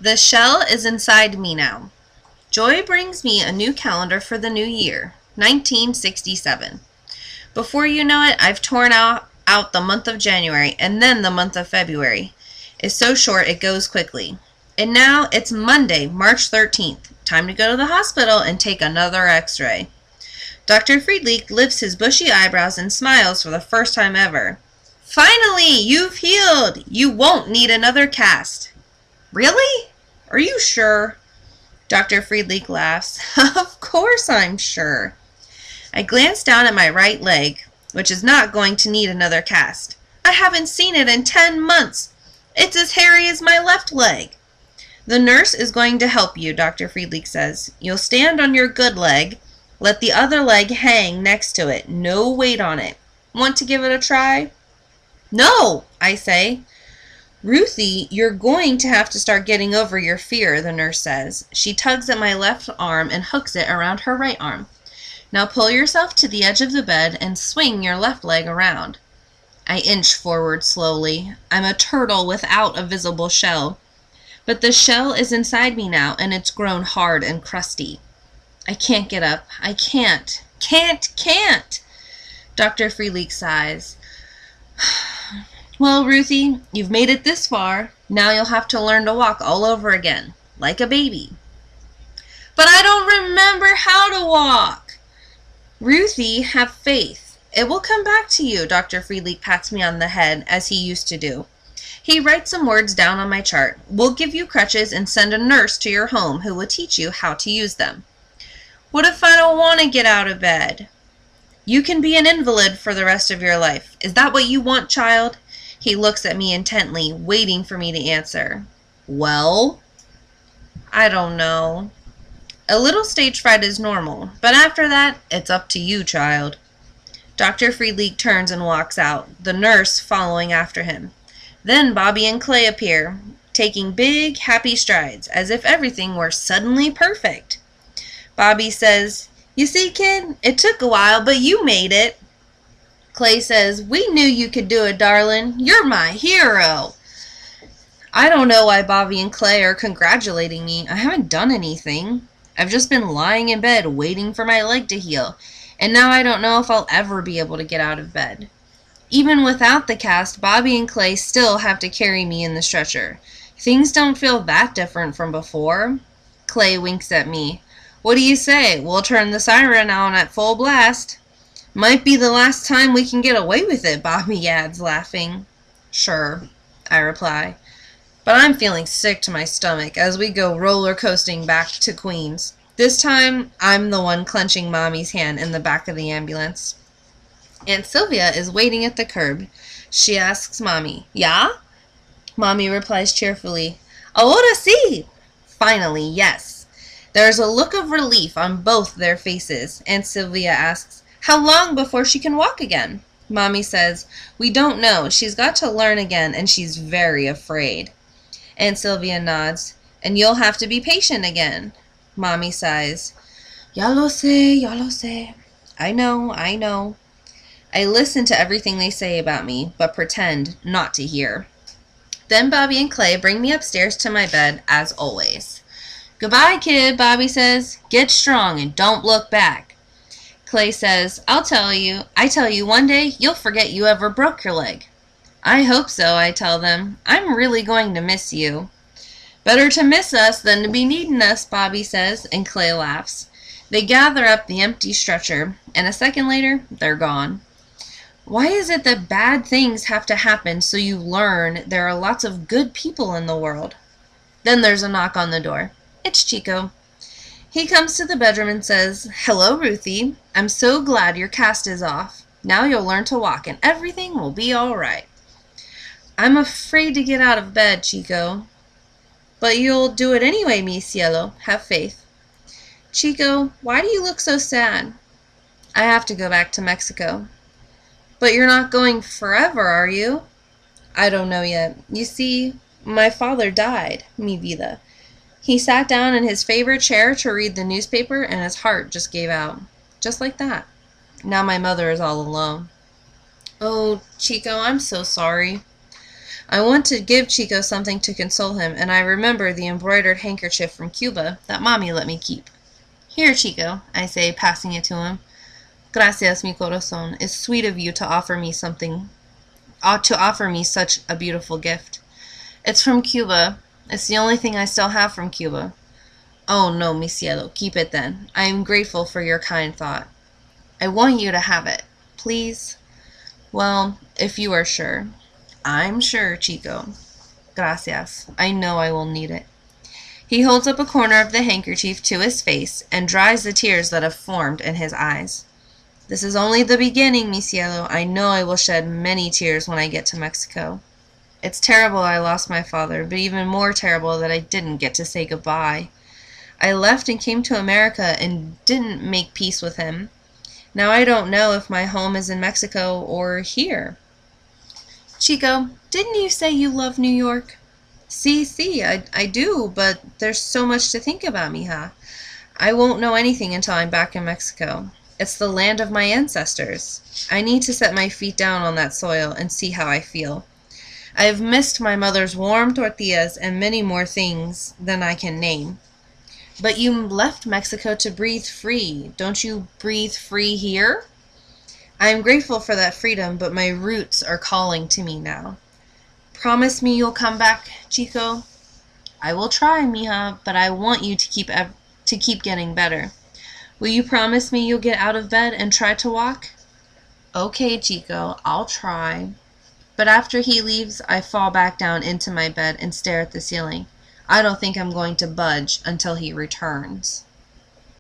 The shell is inside me now. Joy brings me a new calendar for the new year, 1967. Before you know it, I've torn out the month of January and then the month of February. It's so short it goes quickly. And now it's Monday, March 13th. Time to go to the hospital and take another x-ray. Dr. Friedlich lifts his bushy eyebrows and smiles for the first time ever. Finally, you've healed. You won't need another cast. Really? Are you sure? Dr. Friedlich laughs. Of course I'm sure. I glance down at my right leg, which is not going to need another cast. I haven't seen it in 10 months. It's as hairy as my left leg. The nurse is going to help you, Dr. Friedlich says. You'll stand on your good leg. Let the other leg hang next to it. No weight on it. Want to give it a try? No, I say. Ruthie, you're going to have to start getting over your fear, the nurse says. She tugs at my left arm and hooks it around her right arm. Now pull yourself to the edge of the bed and swing your left leg around. I inch forward slowly. I'm a turtle without a visible shell. But the shell is inside me now, and it's grown hard and crusty. I can't get up. I can't. Can't. Dr. Friedlich sighs. Well, Ruthie, you've made it this far. Now you'll have to learn to walk all over again, like a baby. But I don't remember how to walk. Ruthie, have faith. It will come back to you, Dr. Friedlich pats me on the head, as he used to do. He writes some words down on my chart. We'll give you crutches and send a nurse to your home who will teach you how to use them. What if I don't want to get out of bed? You can be an invalid for the rest of your life. Is that what you want, child? He looks at me intently, waiting for me to answer. Well, I don't know. A little stage fright is normal, but after that, it's up to you, child. Dr. Friedlich turns and walks out, the nurse following after him. Then Bobby and Clay appear, taking big, happy strides, as if everything were suddenly perfect. Bobby says, You see, kid, it took a while, but you made it. Clay says, We knew you could do it, darling. You're my hero. I don't know why Bobby and Clay are congratulating me. I haven't done anything. I've just been lying in bed waiting for my leg to heal, and now I don't know if I'll ever be able to get out of bed. Even without the cast, Bobby and Clay still have to carry me in the stretcher. Things don't feel that different from before. Clay winks at me. What do you say? We'll turn the siren on at full blast. Might be the last time we can get away with it, Bobby adds, laughing. Sure, I reply. But I'm feeling sick to my stomach as we go roller coasting back to Queens. This time, I'm the one clenching Mommy's hand in the back of the ambulance. Aunt Sylvia is waiting at the curb. She asks Mommy, Yeah? Mommy replies cheerfully, Ahora sí! Finally, yes. There's a look of relief on both their faces. Aunt Sylvia asks, How long before she can walk again? Mommy says, We don't know. She's got to learn again, and she's very afraid. Aunt Sylvia nods, And you'll have to be patient again. Mommy sighs, Ya lo sé, ya lo sé. I know. I listen to everything they say about me, but pretend not to hear. Then Bobby and Clay bring me upstairs to my bed, as always. Goodbye, kid, Bobby says. Get strong and don't look back. Clay says, I tell you, one day you'll forget you ever broke your leg. I hope so, I tell them. I'm really going to miss you. Better to miss us than to be needing us, Bobby says, and Clay laughs. They gather up the empty stretcher, and a second later, they're gone. Why is it that bad things have to happen so you learn there are lots of good people in the world? Then there's a knock on the door. It's Chico. He comes to the bedroom and says, Hello, Ruthie. I'm so glad your cast is off. Now you'll learn to walk and everything will be all right. I'm afraid to get out of bed, Chico. But you'll do it anyway, mi cielo. Have faith. Chico, why do you look so sad? I have to go back to Mexico. But you're not going forever, are you? I don't know yet. You see, my father died, mi vida. He sat down in his favorite chair to read the newspaper, and his heart just gave out. Just like that. Now my mother is all alone. Oh, Chico, I'm so sorry. I want to give Chico something to console him, and I remember the embroidered handkerchief from Cuba that Mommy let me keep. Here, Chico, I say, passing it to him. Gracias, mi corazón. It's sweet of you to offer me such a beautiful gift. It's from Cuba. It's the only thing I still have from Cuba. Oh, no, mi cielo. Keep it then. I am grateful for your kind thought. I want you to have it. Please? Well, if you are sure. I'm sure, Chico. Gracias. I know I will need it. He holds up a corner of the handkerchief to his face and dries the tears that have formed in his eyes. This is only the beginning, mi cielo. I know I will shed many tears when I get to Mexico. It's terrible I lost my father, but even more terrible that I didn't get to say goodbye. I left and came to America and didn't make peace with him. Now I don't know if my home is in Mexico or here. Chico, didn't you say you love New York? Si, I do, but there's so much to think about, mija. I won't know anything until I'm back in Mexico. It's the land of my ancestors. I need to set my feet down on that soil and see how I feel. I have missed my mother's warm tortillas and many more things than I can name. But you left Mexico to breathe free. Don't you breathe free here? I am grateful for that freedom, but my roots are calling to me now. Promise me you'll come back, Chico? I will try, mija, but I want you to keep getting better. Will you promise me you'll get out of bed and try to walk? Okay, Chico, I'll try. But after he leaves, I fall back down into my bed and stare at the ceiling. I don't think I'm going to budge until he returns.